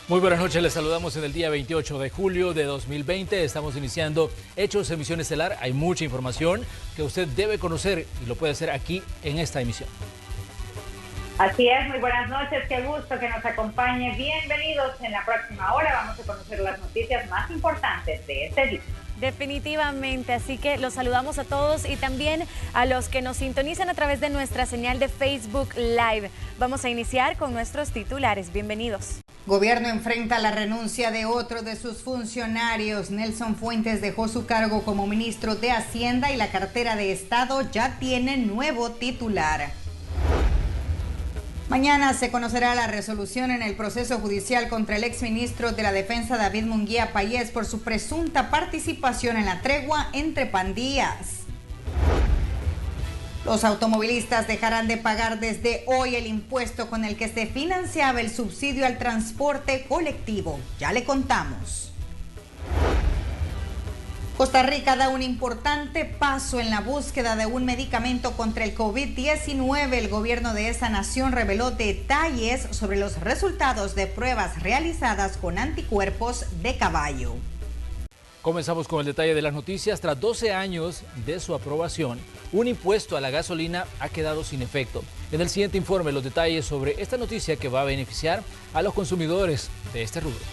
Muy buenas noches, les saludamos en el día 28 de julio de 2020. Estamos iniciando Hechos Emisión Estelar. Hay mucha información que usted debe conocer y lo puede hacer aquí en esta emisión. Así es, muy buenas noches, qué gusto que nos acompañe. Bienvenidos. En la próxima hora vamos a conocer las noticias más importantes de este día. Definitivamente, así que los saludamos a todos y también a los que nos sintonizan a través de nuestra señal de Facebook Live. Vamos a iniciar con nuestros titulares. Bienvenidos. Gobierno enfrenta la renuncia de otro de sus funcionarios. Nelson Fuentes dejó su cargo como ministro de Hacienda y la cartera de Estado ya tiene nuevo titular. Mañana se conocerá la resolución en el proceso judicial contra el exministro de la Defensa David Munguía Payés por su presunta participación en la tregua entre pandillas. Los automovilistas dejarán de pagar desde hoy el impuesto con el que se financiaba el subsidio al transporte colectivo. Ya le contamos. Costa Rica da un importante paso en la búsqueda de un medicamento contra el COVID-19. El gobierno de esa nación reveló detalles sobre los resultados de pruebas realizadas con anticuerpos de caballo. Comenzamos con el detalle de las noticias. Tras 12 años de su aprobación, un impuesto a la gasolina ha quedado sin efecto. En el siguiente informe, los detalles sobre esta noticia que va a beneficiar a los consumidores de este rubro.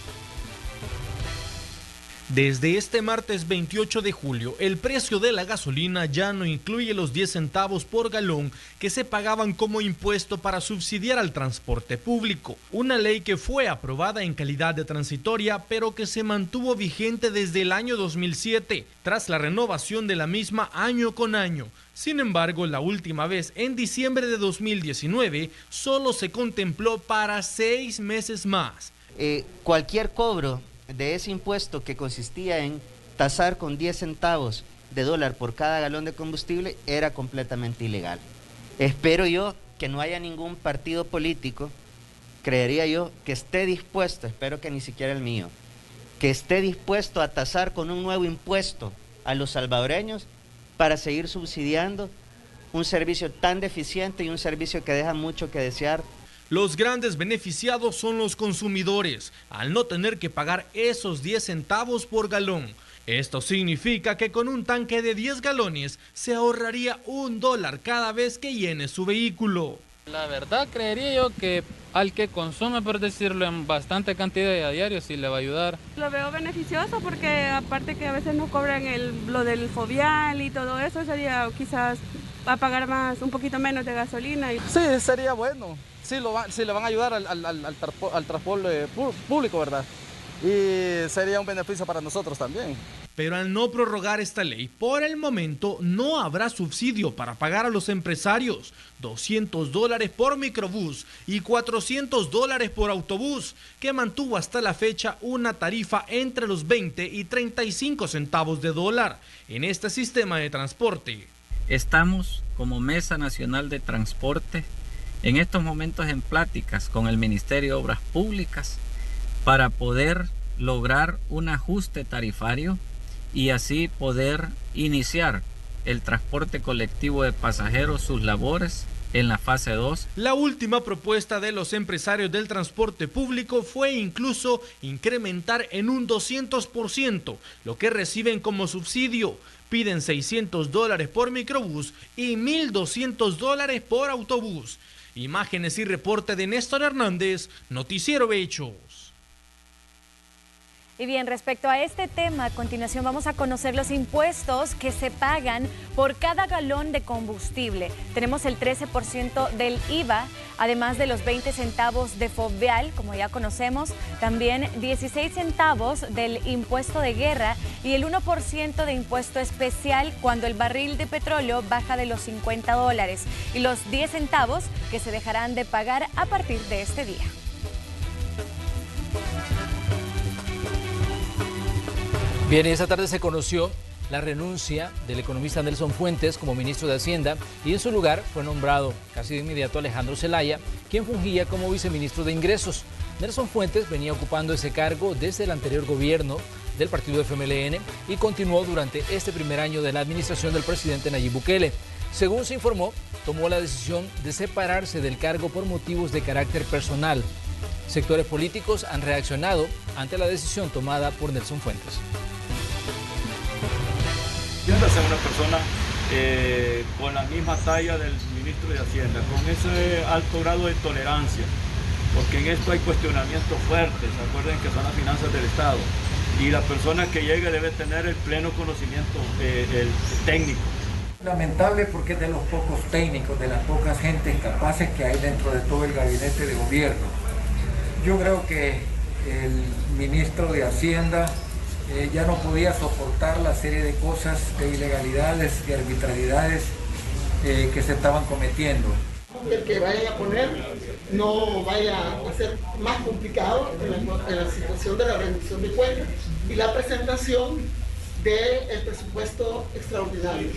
Desde este martes 28 de julio, el precio de la gasolina ya no incluye los 10 centavos por galón que se pagaban como impuesto para subsidiar al transporte público. Una ley que fue aprobada en calidad de transitoria, pero que se mantuvo vigente desde el año 2007, tras la renovación de la misma año con año. Sin embargo, la última vez, en diciembre de 2019, solo se contempló para 6 meses más. Cualquier cobro de ese impuesto que consistía en tasar con 10 centavos de dólar por cada galón de combustible era completamente ilegal. Espero yo que no haya ningún partido político, creería yo, que esté dispuesto, espero que ni siquiera el mío, que esté dispuesto a tasar con un nuevo impuesto a los salvadoreños para seguir subsidiando un servicio tan deficiente y un servicio que deja mucho que desear. Los grandes beneficiados son los consumidores, al no tener que pagar esos 10 centavos por galón. Esto significa que con un tanque de 10 galones se ahorraría $1 cada vez que llene su vehículo. La verdad, creería yo que al que consume, por decirlo, en bastante cantidad a diario, sí le va a ayudar. Lo veo beneficioso porque aparte que a veces nos cobran lo del fobial y todo eso, sería quizás a pagar más, un poquito menos de gasolina. Sí, sería bueno. Sí, le van a ayudar al transporte público, ¿verdad? Y sería un beneficio para nosotros también. Pero al no prorrogar esta ley, por el momento no habrá subsidio para pagar a los empresarios. $200 por microbús y $400 por autobús, que mantuvo hasta la fecha una tarifa entre los 20 y 35 centavos de dólar en este sistema de transporte. Estamos como Mesa Nacional de Transporte en estos momentos en pláticas con el Ministerio de Obras Públicas para poder lograr un ajuste tarifario y así poder iniciar el transporte colectivo de pasajeros sus labores en la fase 2. La última propuesta de los empresarios del transporte público fue incluso incrementar en un 200% lo que reciben como subsidio. Piden $600 por microbús y $1,200 por autobús. Imágenes y reporte de Néstor Hernández, Noticiero Hechos. Y bien, respecto a este tema, a continuación vamos a conocer los impuestos que se pagan por cada galón de combustible. Tenemos el 13% del IVA, además de los 20 centavos de fobial, como ya conocemos, también 16 centavos del impuesto de guerra y el 1% de impuesto especial cuando el barril de petróleo baja de los $50 y los 10 centavos que se dejarán de pagar a partir de este día. Bien, esta tarde se conoció la renuncia del economista Nelson Fuentes como ministro de Hacienda y en su lugar fue nombrado casi de inmediato Alejandro Zelaya, quien fungía como viceministro de Ingresos. Nelson Fuentes venía ocupando ese cargo desde el anterior gobierno del partido FMLN y continuó durante este primer año de la administración del presidente Nayib Bukele. Según se informó, tomó la decisión de separarse del cargo por motivos de carácter personal. Sectores políticos han reaccionado ante la decisión tomada por Nelson Fuentes. Tiende a ser una persona con la misma talla del ministro de Hacienda, con ese alto grado de tolerancia, porque en esto hay cuestionamientos fuertes. Acuerden que son las finanzas del Estado y la persona que llegue debe tener el pleno conocimiento el técnico. Lamentable porque es de los pocos técnicos, de las pocas gentes capaces que hay dentro de todo el gabinete de gobierno. Yo creo que el ministro de Hacienda ya no podía soportar la serie de cosas, de ilegalidades y arbitrariedades que se estaban cometiendo. El que vayan a poner no vaya a ser más complicado en la situación de la rendición de cuentas y la presentación del presupuesto extraordinario.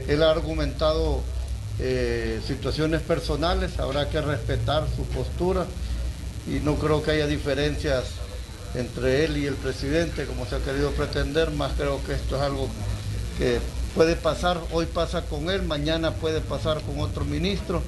Él ha argumentado situaciones personales, habrá que respetar su postura y no creo que haya diferencias entre él y el presidente como se ha querido pretender, más creo que esto es algo que puede pasar, hoy pasa con él, mañana puede pasar con otro ministro.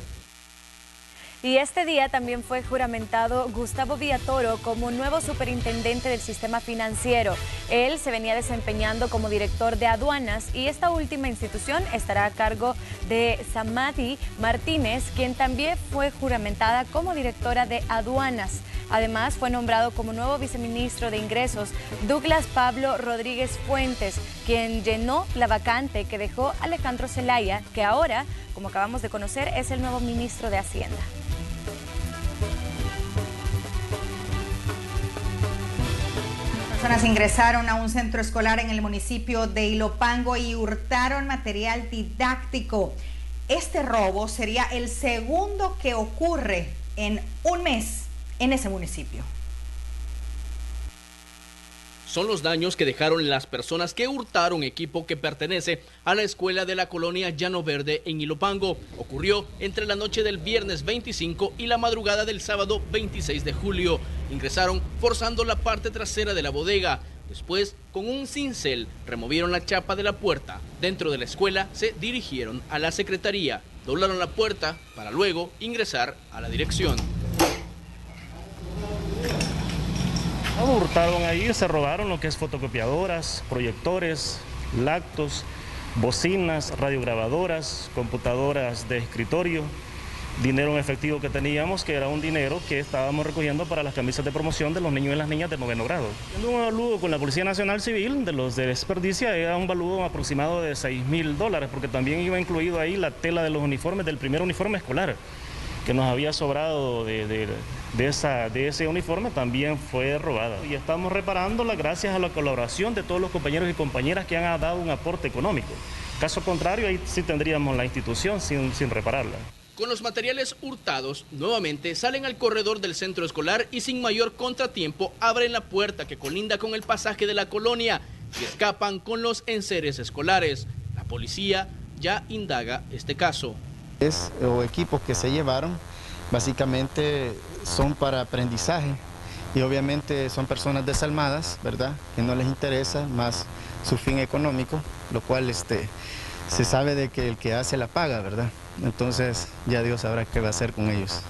Y este día también fue juramentado Gustavo Villatoro como nuevo superintendente del sistema financiero. Él se venía desempeñando como director de aduanas y esta última institución estará a cargo de Samadi Martínez, quien también fue juramentada como directora de aduanas. Además, fue nombrado como nuevo viceministro de Ingresos Douglas Pablo Rodríguez Fuentes, quien llenó la vacante que dejó Alejandro Zelaya, que ahora, como acabamos de conocer, es el nuevo ministro de Hacienda. Personas ingresaron a un centro escolar en el municipio de Ilopango y hurtaron material didáctico. Este robo sería el segundo que ocurre en un mes en ese municipio. Son los daños que dejaron las personas que hurtaron equipo que pertenece a la escuela de la colonia Llano Verde en Ilopango. Ocurrió entre la noche del viernes 25 y la madrugada del sábado 26 de julio. Ingresaron forzando la parte trasera de la bodega. Después, con un cincel, removieron la chapa de la puerta. Dentro de la escuela se dirigieron a la secretaría. Doblaron la puerta para luego ingresar a la dirección. Hurtaron ahí, se robaron lo que es fotocopiadoras, proyectores, lactos, bocinas, radiograbadoras, computadoras de escritorio, dinero en efectivo que teníamos, que era un dinero que estábamos recogiendo para las camisas de promoción de los niños y las niñas de 9º grado. Un avalúo con la Policía Nacional Civil de los de desperdicia era un avalúo aproximado de $6.000, porque también iba incluido ahí la tela de los uniformes del primer uniforme escolar, que nos había sobrado de ese uniforme, también fue robada. Y estamos reparándola gracias a la colaboración de todos los compañeros y compañeras que han dado un aporte económico. Caso contrario, ahí sí tendríamos la institución sin repararla. Con los materiales hurtados, nuevamente salen al corredor del centro escolar y sin mayor contratiempo abren la puerta que colinda con el pasaje de la colonia y escapan con los enseres escolares. La policía ya indaga este caso. O equipos que se llevaron, básicamente son para aprendizaje y obviamente son personas desalmadas, ¿verdad? Que no les interesa más su fin económico, lo cual se sabe de que el que hace la paga, ¿verdad? Entonces ya Dios sabrá qué va a hacer con ellos.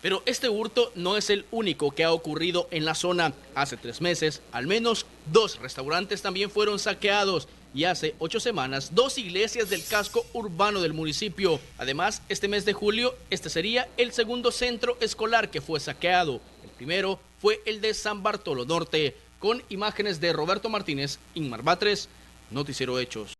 Pero este hurto no es el único que ha ocurrido en la zona. Hace 3 meses, al menos 2 restaurantes también fueron saqueados. Y hace 8 semanas, 2 iglesias del casco urbano del municipio. Además, este mes de julio, este sería el segundo centro escolar que fue saqueado. El primero fue el de San Bartolo Norte, con imágenes de Roberto Martínez, Inmar Batres, Noticiero Hechos.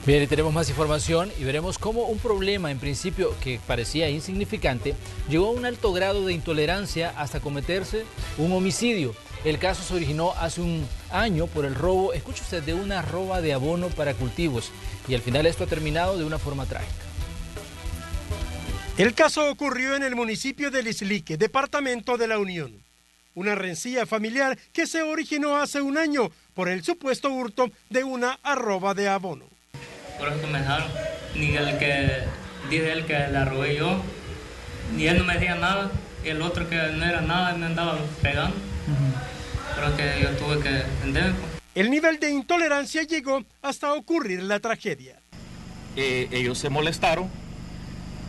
Bien, y tenemos más información y veremos cómo un problema en principio que parecía insignificante llegó a un alto grado de intolerancia hasta cometerse un homicidio. El caso se originó hace un año por el robo, escuche usted, de una arroba de abono para cultivos y al final esto ha terminado de una forma trágica. El caso ocurrió en el municipio de Lislique, departamento de La Unión. Una rencilla familiar que se originó hace un año por el supuesto hurto de una arroba de abono. Por eso me dejaron, ni el que dice él que la robé yo, ni él no me decía nada, y el otro que no era nada me andaba pegando. Creo que yo tuve que defenderme. El nivel de intolerancia llegó hasta ocurrir la tragedia. Ellos se molestaron,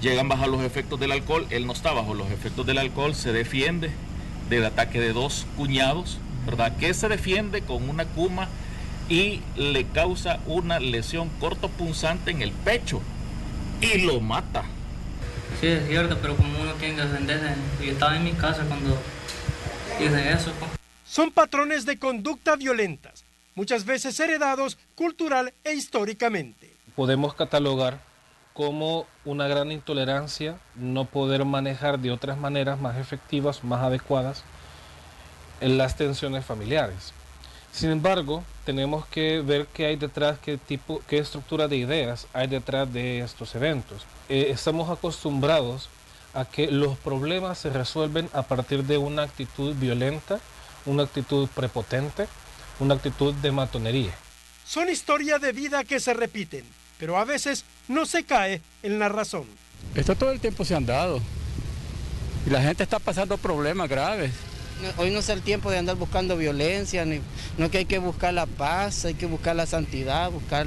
llegan bajo los efectos del alcohol, él no está bajo los efectos del alcohol, se defiende del ataque de 2 cuñados, ¿verdad?, que se defiende con una cuma y le causa una lesión cortopunzante en el pecho y lo mata. Sí, es cierto, pero como uno tiene que defenderse, yo estaba en mi casa cuando hice eso. Son patrones de conducta violentas, muchas veces heredados cultural e históricamente. Podemos catalogar como una gran intolerancia no poder manejar de otras maneras más efectivas, más adecuadas en las tensiones familiares. Sin embargo, tenemos que ver qué hay detrás, qué estructura de ideas hay detrás de estos eventos. Estamos acostumbrados a que los problemas se resuelven a partir de una actitud violenta, una actitud prepotente, una actitud de matonería. Son historias de vida que se repiten, pero a veces no se cae en la razón. Esto todo el tiempo se han dado y la gente está pasando problemas graves. Hoy no es el tiempo de andar buscando violencia, no, que hay que buscar la paz, hay que buscar la santidad, buscar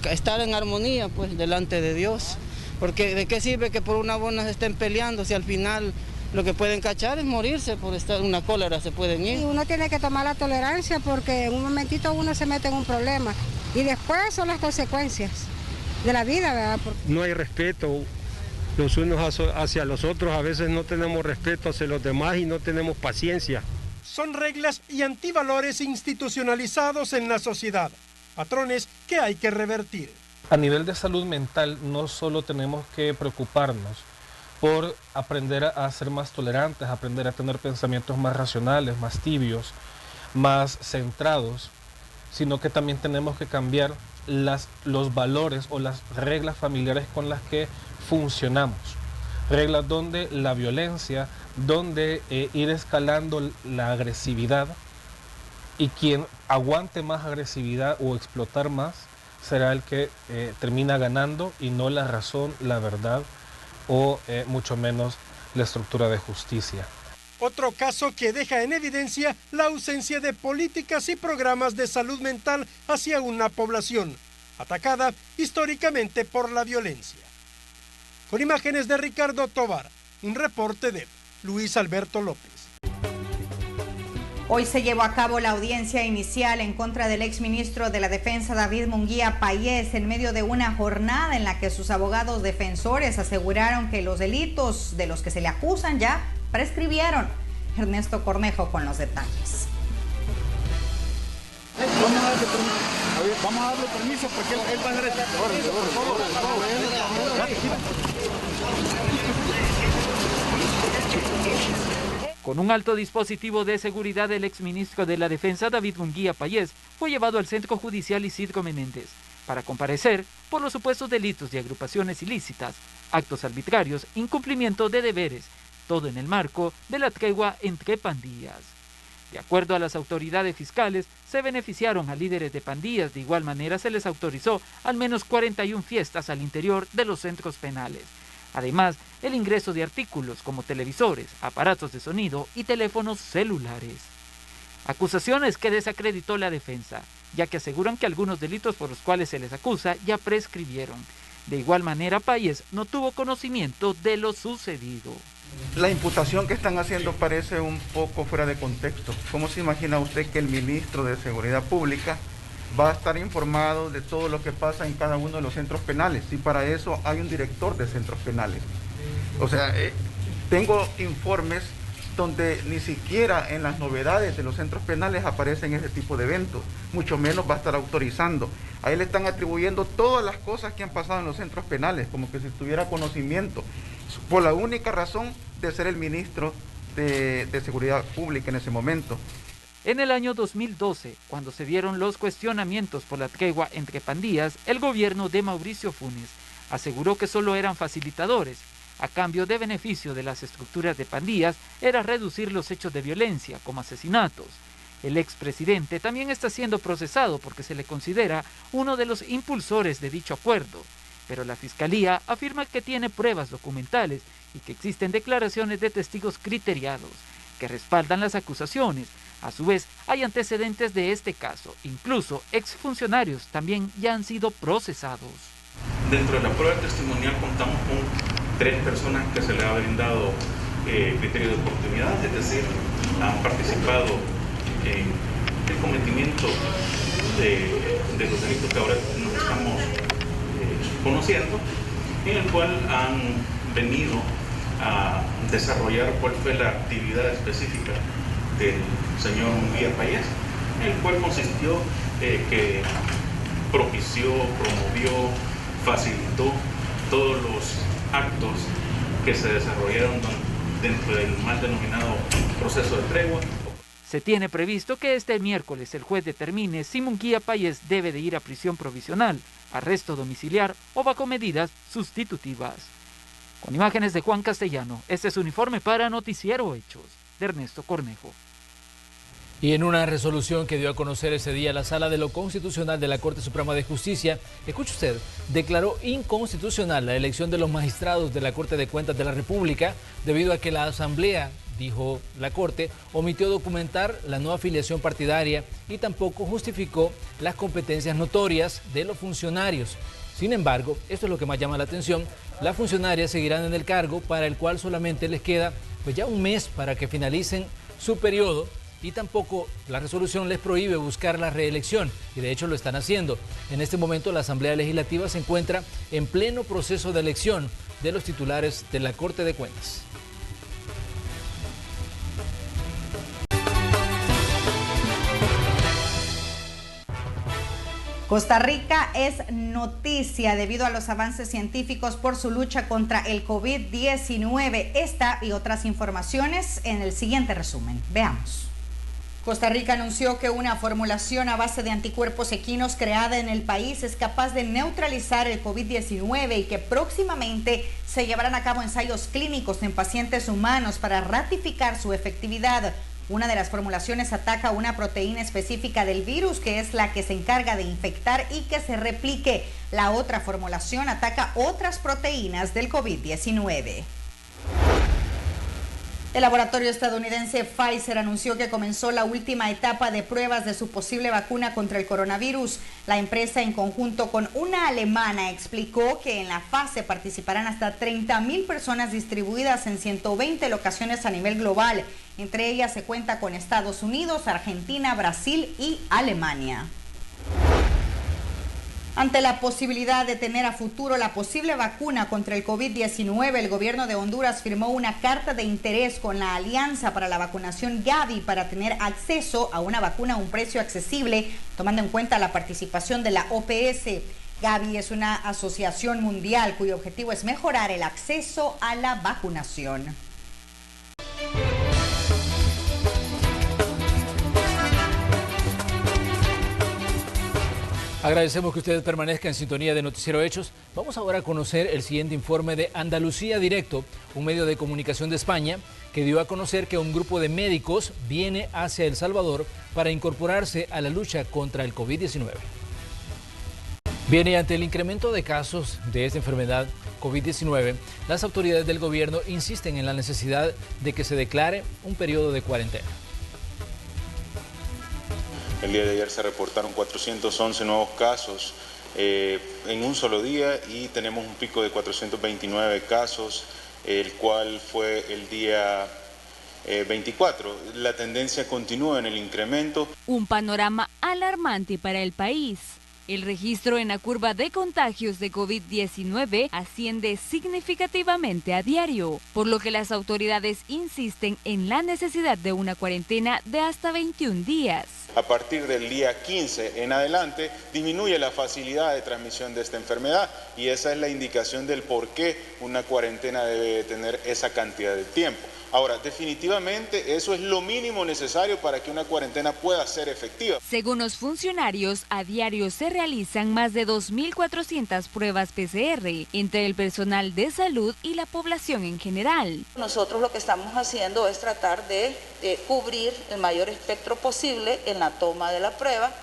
estar en armonía pues delante de Dios. Porque ¿de qué sirve que por una bona se estén peleando si al final lo que pueden cachar es morirse por estar una cólera, se pueden ir? Y uno tiene que tomar la tolerancia porque en un momentito uno se mete en un problema y después son las consecuencias de la vida, ¿verdad? No hay respeto los unos hacia los otros, a veces no tenemos respeto hacia los demás y no tenemos paciencia. Son reglas y antivalores institucionalizados en la sociedad, patrones que hay que revertir. A nivel de salud mental no solo tenemos que preocuparnos por aprender a ser más tolerantes, aprender a tener pensamientos más racionales, más tibios, más centrados, sino que también tenemos que cambiar los valores o las reglas familiares con las que funcionamos. Reglas donde la violencia, donde ir escalando la agresividad, y quien aguante más agresividad o explotar más será el que termina ganando y no la razón, la verdad o mucho menos la estructura de justicia. Otro caso que deja en evidencia la ausencia de políticas y programas de salud mental hacia una población atacada históricamente por la violencia. Con imágenes de Ricardo Tovar, un reporte de Luis Alberto López. Hoy se llevó a cabo la audiencia inicial en contra del exministro de la Defensa David Munguía Payés en medio de una jornada en la que sus abogados defensores aseguraron que los delitos de los que se le acusan ya prescribieron. Ernesto Cornejo con los detalles. Vamos a darle permiso porque él va a derecho. Con un alto dispositivo de seguridad, el exministro de la Defensa, David Munguía Payés, fue llevado al Centro Judicial Isidro Menéndez para comparecer por los supuestos delitos de agrupaciones ilícitas, actos arbitrarios, incumplimiento de deberes, todo en el marco de la tregua entre pandillas. De acuerdo a las autoridades fiscales, se beneficiaron a líderes de pandillas. De igual manera, se les autorizó al menos 41 fiestas al interior de los centros penales. Además, el ingreso de artículos como televisores, aparatos de sonido y teléfonos celulares. Acusaciones que desacreditó la defensa, ya que aseguran que algunos delitos por los cuales se les acusa ya prescribieron. De igual manera, Payés no tuvo conocimiento de lo sucedido. La imputación que están haciendo parece un poco fuera de contexto. ¿Cómo se imagina usted que el ministro de Seguridad Pública va a estar informado de todo lo que pasa en cada uno de los centros penales? Y para eso hay un director de centros penales. O sea, tengo informes donde ni siquiera en las novedades de los centros penales aparecen ese tipo de eventos, mucho menos va a estar autorizando. A él le están atribuyendo todas las cosas que han pasado en los centros penales, como que si tuviera conocimiento, por la única razón de ser el ministro de Seguridad Pública en ese momento. En el año 2012, cuando se dieron los cuestionamientos por la tregua entre pandillas, el gobierno de Mauricio Funes aseguró que solo eran facilitadores. A cambio de beneficio de las estructuras de pandillas, era reducir los hechos de violencia, como asesinatos. El expresidente también está siendo procesado porque se le considera uno de los impulsores de dicho acuerdo, pero la Fiscalía afirma que tiene pruebas documentales y que existen declaraciones de testigos criteriados que respaldan las acusaciones. A su vez, hay antecedentes de este caso, incluso exfuncionarios también ya han sido procesados. Dentro de la prueba testimonial contamos con 3 personas que se le ha brindado criterio de oportunidad, es decir, han participado en el cometimiento de los delitos que ahora nos estamos conociendo, en el cual han venido a desarrollar cuál fue la actividad específica del señor Munguía Payés, el cual consistió que propició, promovió, facilitó todos los actos que se desarrollaron dentro del mal denominado proceso de tregua. Se tiene previsto que este miércoles el juez determine si Munguía Payés debe de ir a prisión provisional, arresto domiciliar o bajo medidas sustitutivas. Con imágenes de Juan Castellano, este es un informe para Noticiero Hechos, de Ernesto Cornejo. Y en una resolución que dio a conocer ese día la Sala de lo Constitucional de la Corte Suprema de Justicia, escuche usted, declaró inconstitucional la elección de los magistrados de la Corte de Cuentas de la República debido a que la Asamblea, dijo la Corte, omitió documentar la no afiliación partidaria y tampoco justificó las competencias notorias de los funcionarios. Sin embargo, esto es lo que más llama la atención, las funcionarias seguirán en el cargo para el cual solamente les queda pues ya un mes para que finalicen su periodo y tampoco la resolución les prohíbe buscar la reelección y de hecho lo están haciendo. En este momento la Asamblea Legislativa se encuentra en pleno proceso de elección de los titulares de la Corte de Cuentas. Costa Rica es noticia debido a los avances científicos por su lucha contra el COVID-19. Esta y otras informaciones en el siguiente resumen. Veamos. Costa Rica anunció que una formulación a base de anticuerpos equinos creada en el país es capaz de neutralizar el COVID-19 y que próximamente se llevarán a cabo ensayos clínicos en pacientes humanos para ratificar su efectividad. Una de las formulaciones ataca una proteína específica del virus que es la que se encarga de infectar y que se replique. La otra formulación ataca otras proteínas del COVID-19. El laboratorio estadounidense Pfizer anunció que comenzó la última etapa de pruebas de su posible vacuna contra el coronavirus. La empresa, en conjunto con una alemana, explicó que en la fase participarán hasta 30,000 personas distribuidas en 120 locaciones a nivel global. Entre ellas se cuenta con Estados Unidos, Argentina, Brasil y Alemania. Ante la posibilidad de tener a futuro la posible vacuna contra el COVID-19, el gobierno de Honduras firmó una carta de interés con la Alianza para la Vacunación Gavi para tener acceso a una vacuna a un precio accesible, tomando en cuenta la participación de la OPS. Gavi es una asociación mundial cuyo objetivo es mejorar el acceso a la vacunación. Agradecemos que ustedes permanezcan en sintonía de Noticiero Hechos. Vamos ahora a conocer el siguiente informe de Andalucía Directo, un medio de comunicación de España que dio a conocer que un grupo de médicos viene hacia El Salvador para incorporarse a la lucha contra el COVID-19. Bien, y ante el incremento de casos de esta enfermedad COVID-19, las autoridades del gobierno insisten en la necesidad de que se declare un periodo de cuarentena. El día de ayer se reportaron 411 nuevos casos en un solo día y tenemos un pico de 429 casos, el cual fue el día 24. La tendencia continúa en el incremento. Un panorama alarmante para el país. El registro en la curva de contagios de COVID-19 asciende significativamente a diario, por lo que las autoridades insisten en la necesidad de una cuarentena de hasta 21 días. A partir del día 15 en adelante disminuye la facilidad de transmisión de esta enfermedad y esa es la indicación del por qué una cuarentena debe tener esa cantidad de tiempo. Ahora, definitivamente eso es lo mínimo necesario para que una cuarentena pueda ser efectiva. Según los funcionarios, a diario se realizan más de 2.400 pruebas PCR entre el personal de salud y la población en general. Nosotros lo que estamos haciendo es tratar de cubrir el mayor espectro posible en la toma de la prueba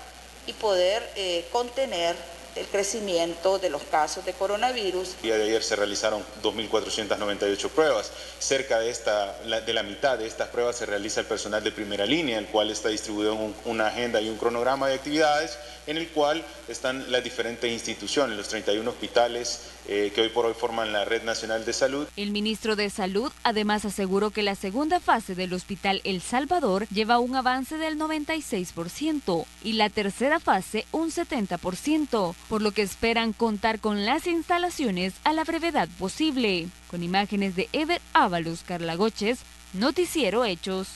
y poder contener el crecimiento de los casos de coronavirus. El día de ayer se realizaron 2.498 pruebas. Cerca de la mitad de estas pruebas se realiza el personal de primera línea, el cual está distribuido en una agenda y un cronograma de actividades en el cual están las diferentes instituciones, los 31 hospitales que hoy por hoy forman la Red Nacional de Salud. El ministro de Salud además aseguró que la segunda fase del Hospital El Salvador lleva un avance del 96% y la tercera fase un 70%, por lo que esperan contar con las instalaciones a la brevedad posible. Con imágenes de Ever Ábalos, Carla Goches, Noticiero Hechos.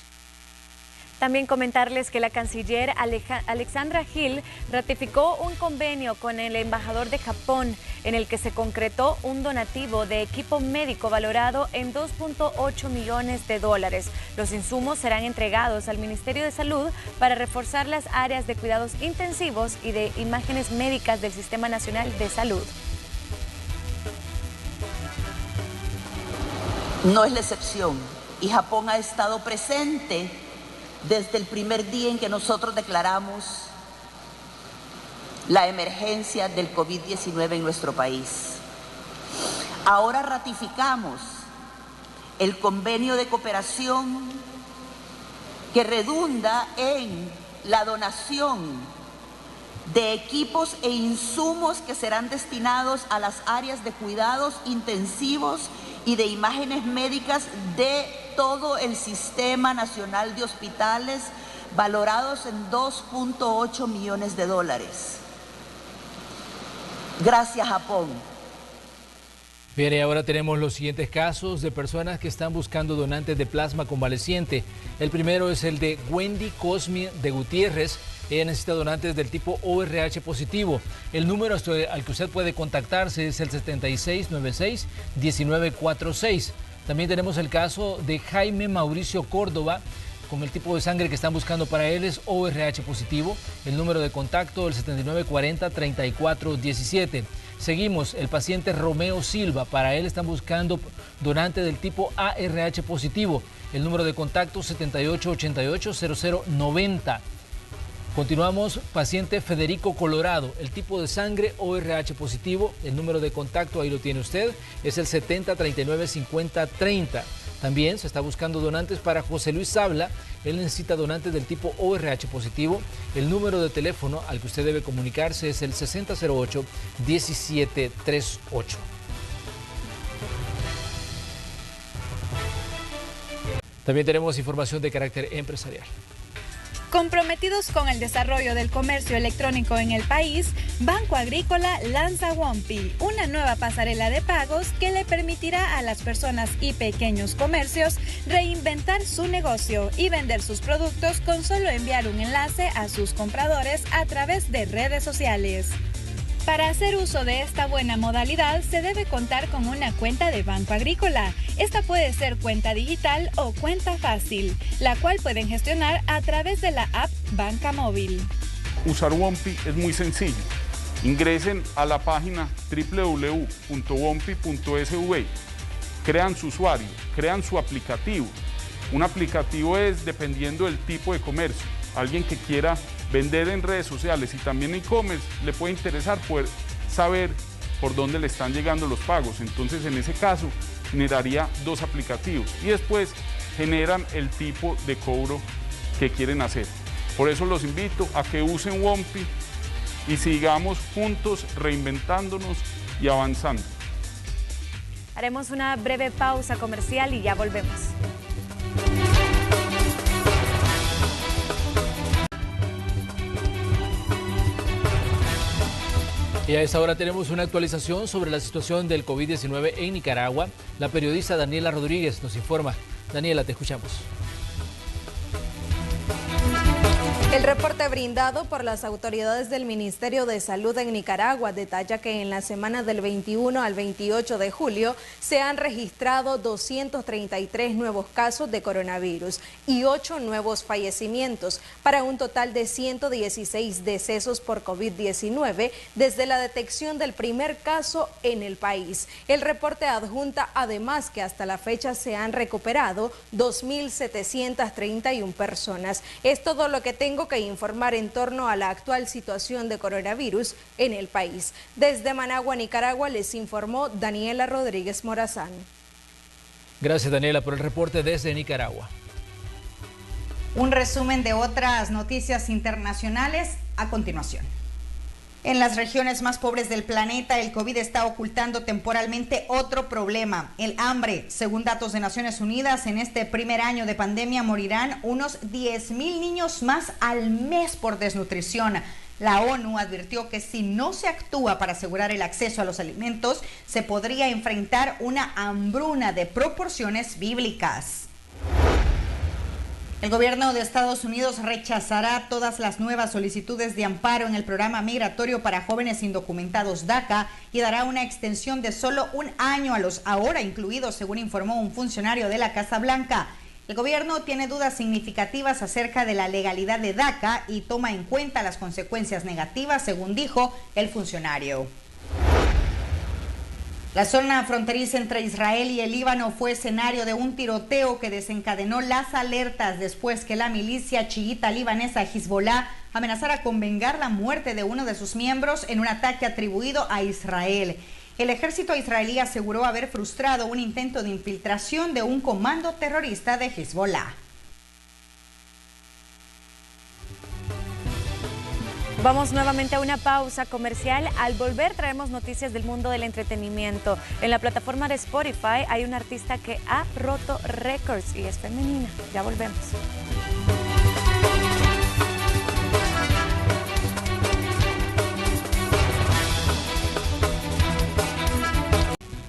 También comentarles que la canciller Alexandra Hill ratificó un convenio con el embajador de Japón en el que se concretó un donativo de equipo médico valorado en $2.8 millones. Los insumos serán entregados al Ministerio de Salud para reforzar las áreas de cuidados intensivos y de imágenes médicas del Sistema Nacional de Salud. No es la excepción y Japón ha estado presente desde el primer día en que nosotros declaramos la emergencia del COVID-19 en nuestro país. Ahora ratificamos el convenio de cooperación que redunda en la donación de equipos e insumos que serán destinados a las áreas de cuidados intensivos y de imágenes médicas de todo el Sistema Nacional de Hospitales, valorados en $2.8 millones. Gracias, Japón. Bien, y ahora tenemos los siguientes casos de personas que están buscando donantes de plasma convaleciente. El primero es el de Wendy Cosme de Gutiérrez. Ella necesita donantes del tipo ORH positivo. El número al que usted puede contactarse es el 7696-1946. También tenemos el caso de Jaime Mauricio Córdoba, con el tipo de sangre que están buscando para él es ORH positivo. El número de contacto el 7940-3417. Seguimos, el paciente Romeo Silva, para él están buscando donante del tipo ARH positivo. El número de contacto 7888-0090. Continuamos, paciente Federico Colorado, el tipo de sangre ORH positivo, el número de contacto ahí lo tiene usted, es el 7039-5030. También se está buscando donantes para José Luis Sabla, él necesita donantes del tipo ORH positivo, el número de teléfono al que usted debe comunicarse es el 6008-1738. También tenemos información de carácter empresarial. Comprometidos con el desarrollo del comercio electrónico en el país, Banco Agrícola lanza Wompi, una nueva pasarela de pagos que le permitirá a las personas y pequeños comercios reinventar su negocio y vender sus productos con solo enviar un enlace a sus compradores a través de redes sociales. Para hacer uso de esta buena modalidad se debe contar con una cuenta de Banco Agrícola. Esta puede ser cuenta digital o cuenta fácil, la cual pueden gestionar a través de la app Banca Móvil. Usar Wompi es muy sencillo. Ingresen a la página www.wompi.sv, crean su usuario, crean su aplicativo. Un aplicativo es dependiendo del tipo de comercio. Alguien que quiera vender en redes sociales y también en e-commerce, le puede interesar poder saber por dónde le están llegando los pagos. Entonces, en ese caso, generaría dos aplicativos y después generan el tipo de cobro que quieren hacer. Por eso los invito a que usen Wompi y sigamos juntos reinventándonos y avanzando. Haremos una breve pausa comercial y ya volvemos. Y a esta hora tenemos una actualización sobre la situación del COVID-19 en Nicaragua. La periodista Daniela Rodríguez nos informa. Daniela, te escuchamos. El reporte brindado por las autoridades del Ministerio de Salud en Nicaragua detalla que en la semana del 21 al 28 de julio se han registrado 233 nuevos casos de coronavirus y 8 nuevos fallecimientos, para un total de 116 decesos por COVID-19 desde la detección del primer caso en el país. El reporte adjunta además que hasta la fecha se han recuperado 2.731 personas. Es todo lo que tengo que informar en torno a la actual situación de coronavirus en el país. Desde Managua, Nicaragua, les informó Daniela Rodríguez Morazán. Gracias, Daniela, por el reporte desde Nicaragua. Un resumen de otras noticias internacionales a continuación. En las regiones más pobres del planeta, el COVID está ocultando temporalmente otro problema, el hambre. Según datos de Naciones Unidas, en este primer año de pandemia morirán unos 10.000 niños más al mes por desnutrición. La ONU advirtió que si no se actúa para asegurar el acceso a los alimentos, se podría enfrentar una hambruna de proporciones bíblicas. El gobierno de Estados Unidos rechazará todas las nuevas solicitudes de amparo en el programa migratorio para jóvenes indocumentados DACA y dará una extensión de solo un año a los ahora incluidos, según informó un funcionario de la Casa Blanca. El gobierno tiene dudas significativas acerca de la legalidad de DACA y toma en cuenta las consecuencias negativas, según dijo el funcionario. La zona fronteriza entre Israel y el Líbano fue escenario de un tiroteo que desencadenó las alertas después que la milicia chiita libanesa Hezbollah amenazara con vengar la muerte de uno de sus miembros en un ataque atribuido a Israel. El ejército israelí aseguró haber frustrado un intento de infiltración de un comando terrorista de Hezbollah. Vamos nuevamente a una pausa comercial. Al volver traemos noticias del mundo del entretenimiento. En la plataforma de Spotify hay una artista que ha roto récords y es femenina. Ya volvemos.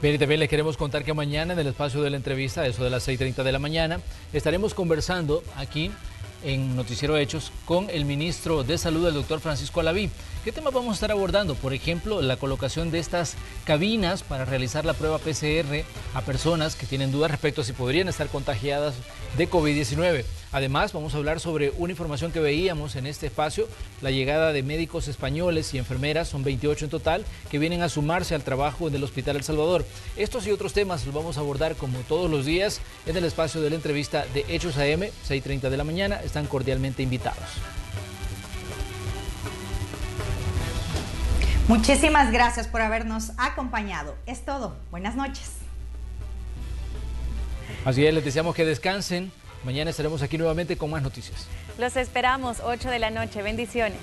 Bien, y también les queremos contar que mañana en el espacio de la entrevista, eso de las 6:30 de la mañana, estaremos conversando aquí en Noticiero Hechos con el ministro de Salud, el doctor Francisco Alaví. ¿Qué temas vamos a estar abordando? Por ejemplo, la colocación de estas cabinas para realizar la prueba PCR a personas que tienen dudas respecto a si podrían estar contagiadas de COVID-19. Además, vamos a hablar sobre una información que veíamos en este espacio, la llegada de médicos españoles y enfermeras, son 28 en total, que vienen a sumarse al trabajo en el Hospital El Salvador. Estos y otros temas los vamos a abordar como todos los días en el espacio de la entrevista de Hechos AM, 6:30 de la mañana. Están cordialmente invitados. Muchísimas gracias por habernos acompañado. Es todo. Buenas noches. Así es, les deseamos que descansen. Mañana estaremos aquí nuevamente con más noticias. Los esperamos, 8 de la noche. Bendiciones.